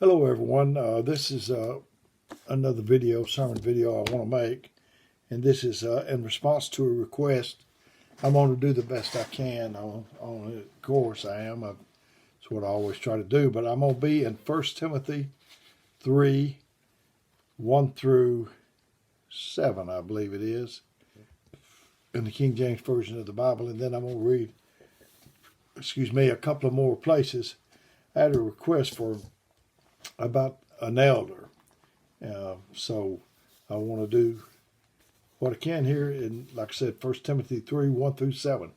Hello everyone, this is another sermon video I want to make, and this is in response to a request. I'm going to do the best I can on it. Of course I am, that's what I always try to do, but I'm going to be in 1 Timothy 3, 1 through 7, I believe it is, in the King James Version of the Bible, and then I'm going to read, a couple of more places. I had a request about an elder. So I want to do what I can here in, like I said, 1 Timothy 3, 1 through 7.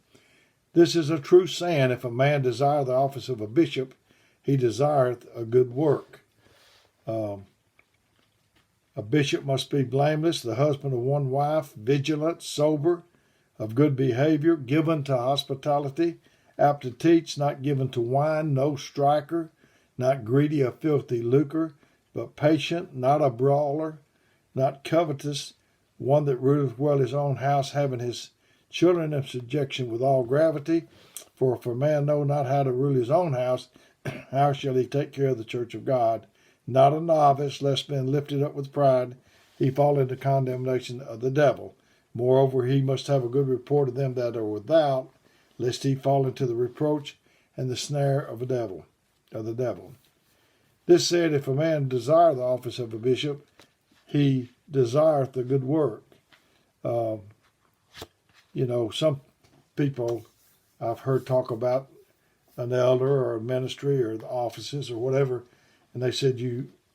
This is a true saying, if a man desire the office of a bishop, he desireth a good work. A bishop must be blameless, the husband of one wife, vigilant, sober, of good behaviour, given to hospitality, apt to teach, not given to wine, no striker, not greedy of filthy lucre, but patient, not a brawler, not covetous, one that ruleth well his own house, having his children in subjection with all gravity. For if a man know not how to rule his own house, how shall he take care of the church of God? Not a novice, lest being lifted up with pride, he fall into condemnation of the devil. Moreover, he must have a good report of them that are without, lest he fall into the reproach and the snare of the devil. This said, if a man desire the office of a bishop, he desireth the good work. Some people I've heard talk about an elder or a ministry or the offices or whatever, and they said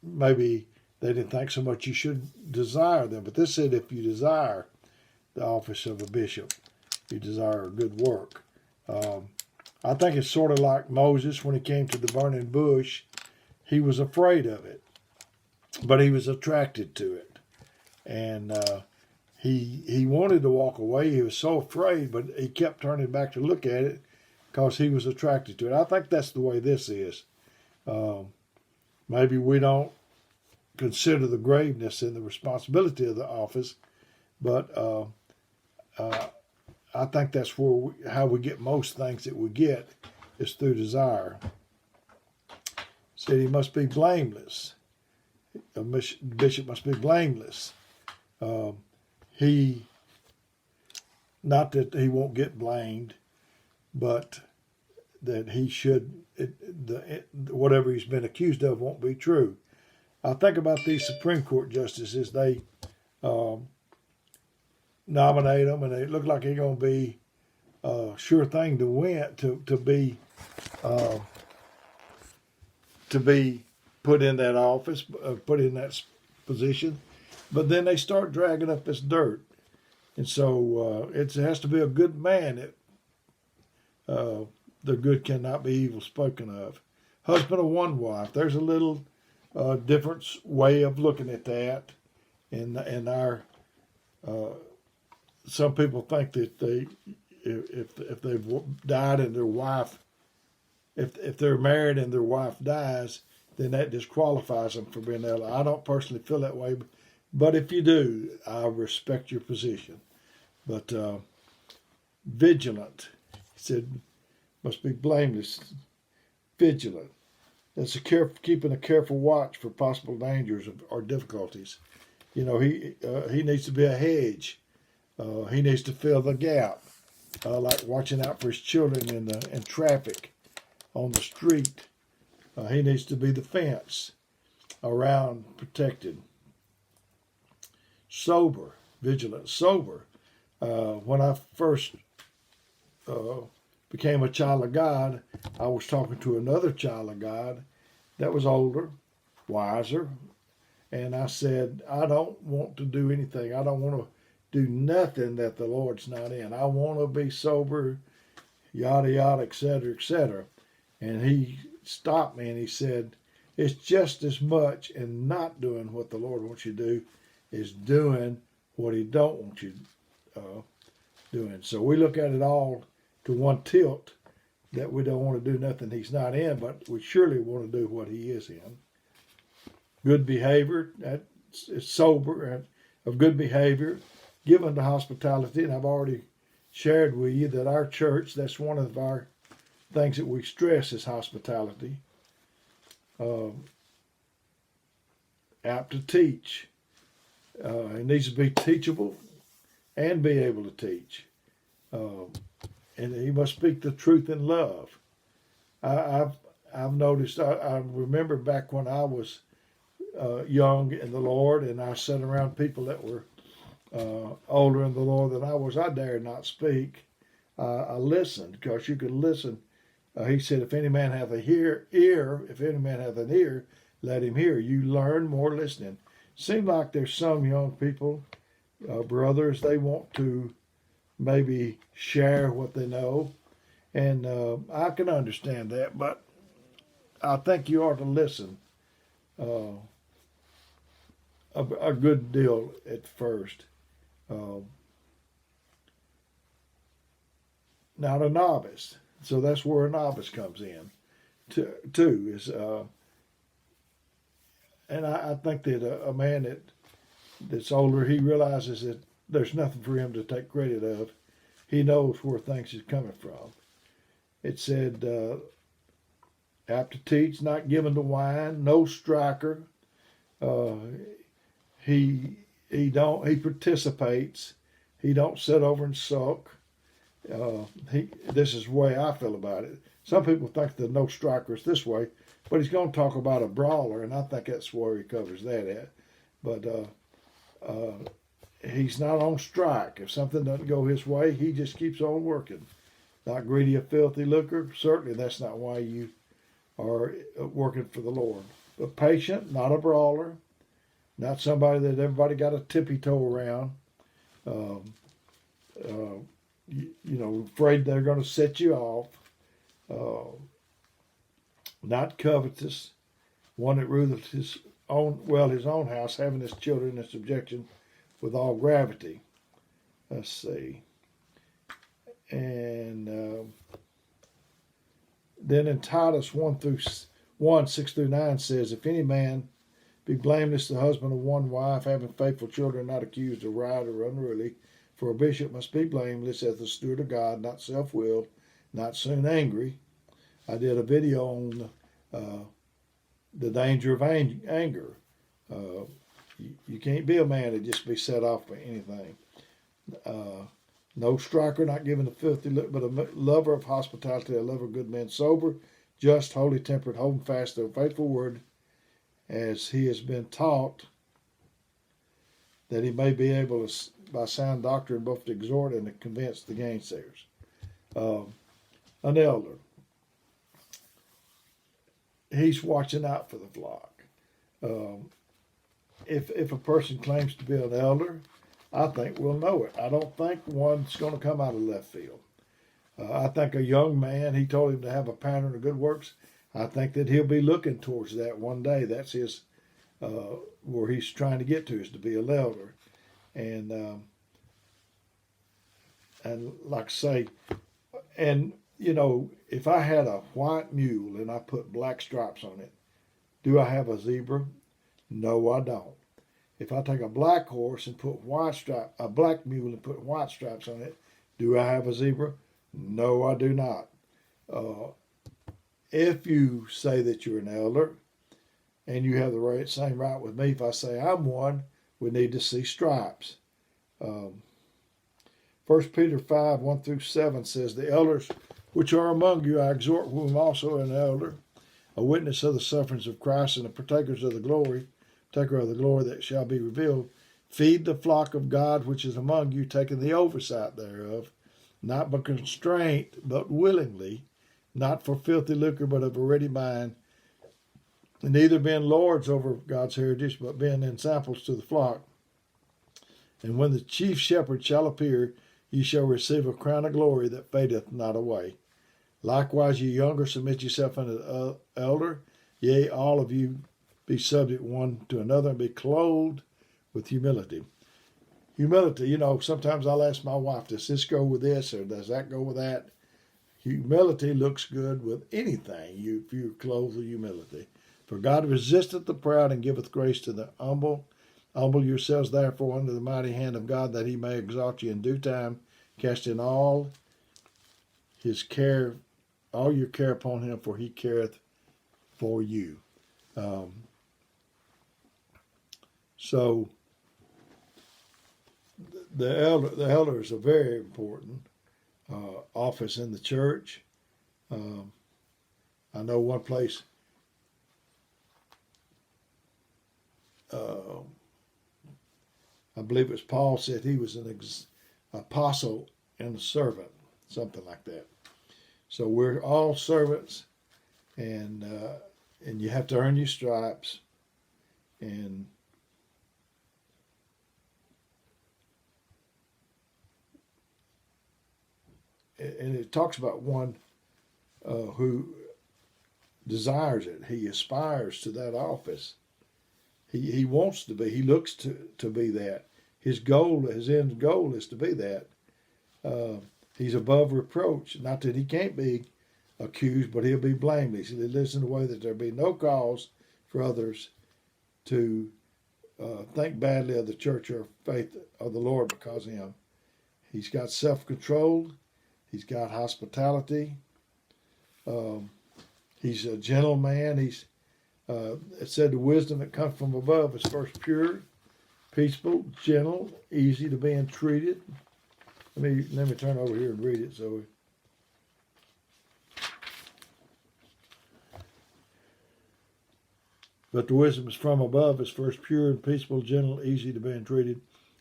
maybe they didn't think so much you should desire them. But this said, if you desire the office of a bishop, you desire a good work. I think it's sort of like Moses when he came to the burning bush. He was afraid of it, but he was attracted to it. And he wanted to walk away. He was so afraid, but he kept turning back to look at it because he was attracted to it. I think that's the way this is. Maybe we don't consider the graveness and the responsibility of the office, but I think that's how we get most things that we get is through desire. Said he must be blameless. A bishop must be blameless. Not that he won't get blamed, but that he should, whatever he's been accused of won't be true. I think about these Supreme Court justices. They nominate them, and they look like they're going to be a sure thing to win, to be put in that office, put in that position. But then they start dragging up this dirt, and so it has to be a good man. The good cannot be evil spoken of. Husband of one wife. There's a little different way of looking at that in our. Some people think that if they've died and their wife, if they're married and their wife dies, then that disqualifies them from being elder. I don't personally feel that way, but if you do, I respect your position. But vigilant, he said, must be blameless, vigilant. That's keeping a careful watch for possible dangers or difficulties. He needs to be a hedge. He needs to fill the gap, like watching out for his children in traffic, on the street. He needs to be the fence around, protected. Sober, vigilant, sober. When I first became a child of God, I was talking to another child of God that was older, wiser, and I said, I don't want to do anything. I don't want to do nothing that the Lord's not in. I want to be sober, yada, yada, etc., etc. And he stopped me and he said, it's just as much in not doing what the Lord wants you to do as doing what he don't want you doing. So we look at it all to one tilt, that we don't want to do nothing he's not in, but we surely want to do what he is in. Good behavior, that's sober, and of good behavior, given to hospitality, and I've already shared with you that our church, that's one of our things that we stress is hospitality. apt to teach. He needs to be teachable and be able to teach. And he must speak the truth in love. I've noticed. I remember back when I was young in the Lord, and I sat around people that were older in the Lord than I was. I dared not speak. I listened, because you could listen. He said, "If any man hath if any man hath an ear, let him hear." You learn more listening. Seems like there's some young people, brothers, they want to maybe share what they know, and I can understand that, but I think you ought to listen uh, a good deal at first. Not a novice, so that's where a novice comes in. Too is, and I think that a man that's older, he realizes that there's nothing for him to take credit of. He knows where things is coming from. It said, apt to teach, not given to wine, no striker. Uh, he participates. He don't sit over and sulk. This is the way I feel about it. Some people think the no striker is this way, but he's going to talk about a brawler, and I think that's where he covers that at. But he's not on strike. If something doesn't go his way, he just keeps on working. Not greedy of filthy lucre. Certainly that's not why you are working for the Lord. But patient, not a brawler, not somebody that everybody got a tippy toe around. Afraid they're going to set you off. Not covetous, one that ruleth his own house, having his children in subjection with all gravity. Let's see. And then in Titus 1:6-9 says, "If any man be blameless, the husband of one wife, having faithful children, not accused of riot or unruly, for a bishop must be blameless as the steward of God, not self-willed, not soon angry." I did a video on the danger of anger. You can't be a man that just be set off by anything. No striker, not given to filthy look, but a lover of hospitality, a lover of good men, sober, just, holy tempered, holding fast the faithful word, as he has been taught, that he may be able to, by sound doctrine, both to exhort and to convince the gainsayers. An elder, he's watching out for the flock. If a person claims to be an elder, I think we'll know it. I don't think one's going to come out of left field. I think a young man, he told him to have a pattern of good works. I think that he'll be looking towards that one day. That's his, where he's trying to get to, is to be an elder. And like I say, and if I had a white mule and I put black stripes on it, do I have a zebra? No, I don't. If I take a black horse and put a black mule and put white stripes on it, do I have a zebra? No, I do not. If you say that you're an elder, and you have the same right with me, if I say I'm one, we need to see stripes. 1 Peter 5:1-7 says, "The elders which are among you, I exhort, whom also an elder, a witness of the sufferings of Christ, and a partaker of the glory that shall be revealed. Feed the flock of God which is among you, taking the oversight thereof, not by constraint, but willingly, not for filthy lucre, but of a ready mind, and neither being lords over God's heritage, but being ensamples to the flock. And when the chief shepherd shall appear, ye shall receive a crown of glory that fadeth not away. Likewise, ye younger, submit yourself unto the elder. Yea, all of you be subject one to another, and be clothed with humility." Humility, sometimes I'll ask my wife, does this go with this, or does that go with that? Humility looks good with anything, if you're clothed with humility. "For God resisteth the proud, and giveth grace to the humble. Humble yourselves therefore under the mighty hand of God, that he may exalt you in due time, casting all your care upon him, for he careth for you." So the elders are very important office in the church. I know one place. I believe it was Paul said he was an apostle and a servant, something like that. So we're all servants, and you have to earn your stripes, and it talks about one who desires it. He aspires to that office. He wants to be. He looks to be that. His goal, his end goal, is to be that. He's above reproach. Not that he can't be accused, but he'll be blameless. He lives in a way that there be no cause for others to think badly of the church or faith of the Lord because of him. He's got self-control. He's got hospitality. He's a gentle man. It said the wisdom that comes from above is first pure, peaceful, gentle, easy to be entreated. Let me turn over here and read it. But the wisdom is from above is first pure and peaceful, gentle, easy to be entreated,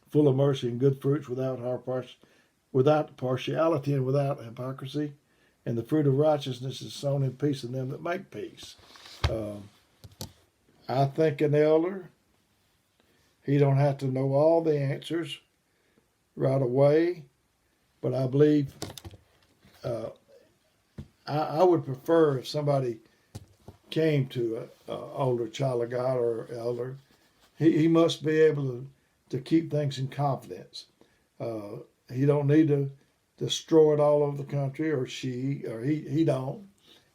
full of mercy and good fruits, without partiality and without hypocrisy. And the fruit of righteousness is sown in peace in them that make peace. I think an elder, he don't have to know all the answers right away, but I believe I would prefer if somebody came to an older child of God or elder, he must be able to keep things in confidence. He don't need to destroy it all over the country, or he don't.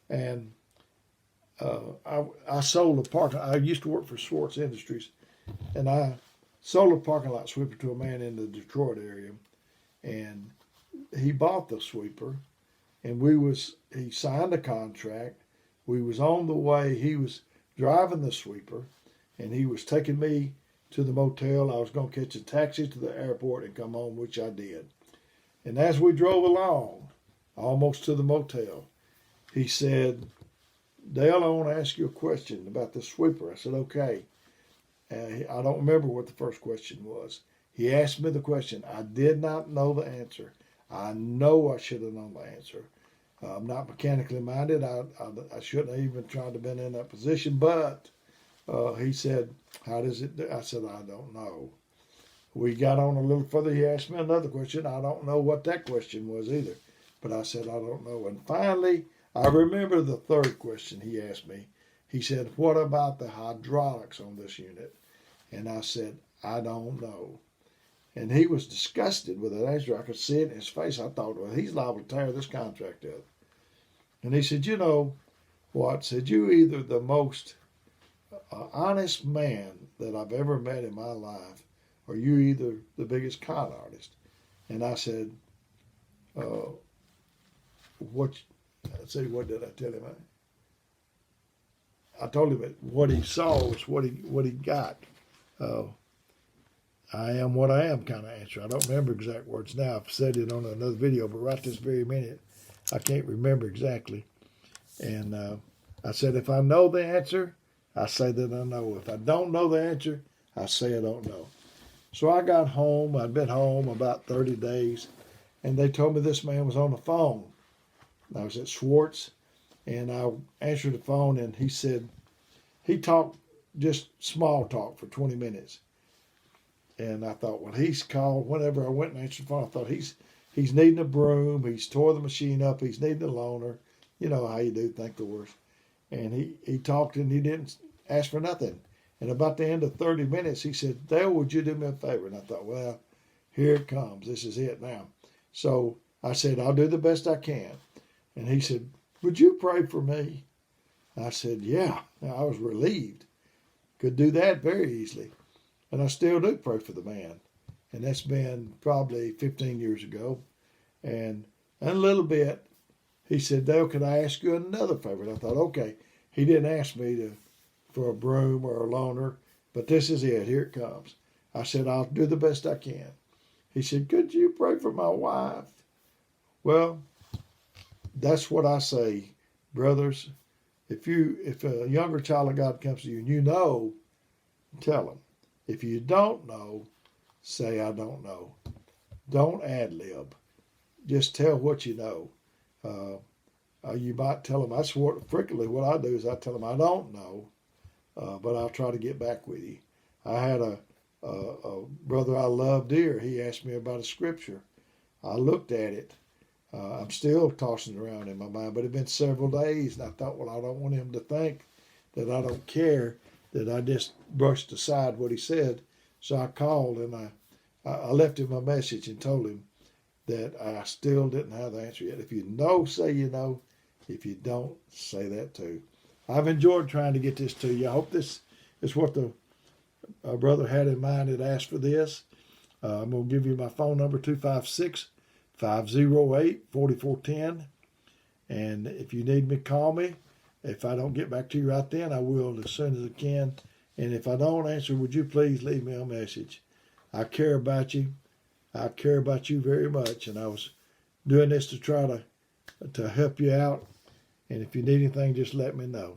And I sold a parking. I used to work for Swartz Industries, and I sold a parking lot sweeper to a man in the Detroit area, and he bought the sweeper, and he signed a contract. We was on the way. He was driving the sweeper, and he was taking me to the motel. I was going to catch a taxi to the airport and come home, which I did. And as we drove along, almost to the motel, he said, "Dale, I want to ask you a question about the sweeper." I said, "Okay." I don't remember what the first question was. He asked me the question. I did not know the answer. I know I should have known the answer. I'm not mechanically minded. I shouldn't have even tried to been in that position. But he said, "How does it do?" I said, "I don't know." We got on a little further. He asked me another question. I don't know what that question was either. But I said, "I don't know." And finally, I remember the third question he asked me. He said, "What about the hydraulics on this unit?" And I said, "I don't know." And he was disgusted with that answer. I could see it in his face. I thought, well, he's liable to tear this contract up. And he said, "You know what?" Said, "You either the most honest man that I've ever met in my life, or you either the biggest con artist." And I said, what did I tell him? I told him that what he saw was what he got. I am what I am kind of answer. I don't remember exact words now. I've said it on another video, but right this very minute, I can't remember exactly. And I said, if I know the answer, I say that I know. If I don't know the answer, I say I don't know. So I got home. I'd been home about 30 days, and they told me this man was on the phone. I was at Swartz, and I answered the phone, and he said, he talked just small talk for 20 minutes. And I thought, well, he's called. Whenever I went and answered the phone, I thought he's needing a broom. He's tore the machine up. He's needing a loaner. You know how you do, think the worst. And he talked, and he didn't ask for nothing. And about the end of 30 minutes, he said, "Dale, would you do me a favor?" And I thought, well, here it comes. This is it now. So I said, "I'll do the best I can." And he said, "Would you pray for me?" I said, "Yeah." I was relieved. Could do that very easily. And I still do pray for the man. And that's been probably 15 years ago. And in a little bit, he said, "Dale, could I ask you another favor?" And I thought, okay. He didn't ask me for a broom or a loaner, But this is it. Here it comes. I said, I'll do the best I can. He said, could you pray for my wife? Well, that's what I say, brothers. If a younger child of God comes to you and you know, tell them. If you don't know, say, I don't know. Don't ad-lib. Just tell what you know. You might tell them, that's frequently what I do is I tell them I don't know, but I'll try to get back with you. I had a brother I love dear. He asked me about a scripture. I looked at it. I'm still tossing around in my mind, but it had been several days, and I thought, well, I don't want him to think that I don't care, that I just brushed aside what he said. So I called and I left him a message and told him that I still didn't have the answer yet. If you know, say you know. If you don't, say that too. I've enjoyed trying to get this to you. I hope this is what the brother had in mind that asked for this. I'm going to give you my phone number, 256-508-4410. And if you need me, call me. If I don't get back to you right then, I will as soon as I can. And if I don't answer, would you please leave me a message? I care about you. I care about you very much. And I was doing this to try to help you out. And if you need anything, just let me know.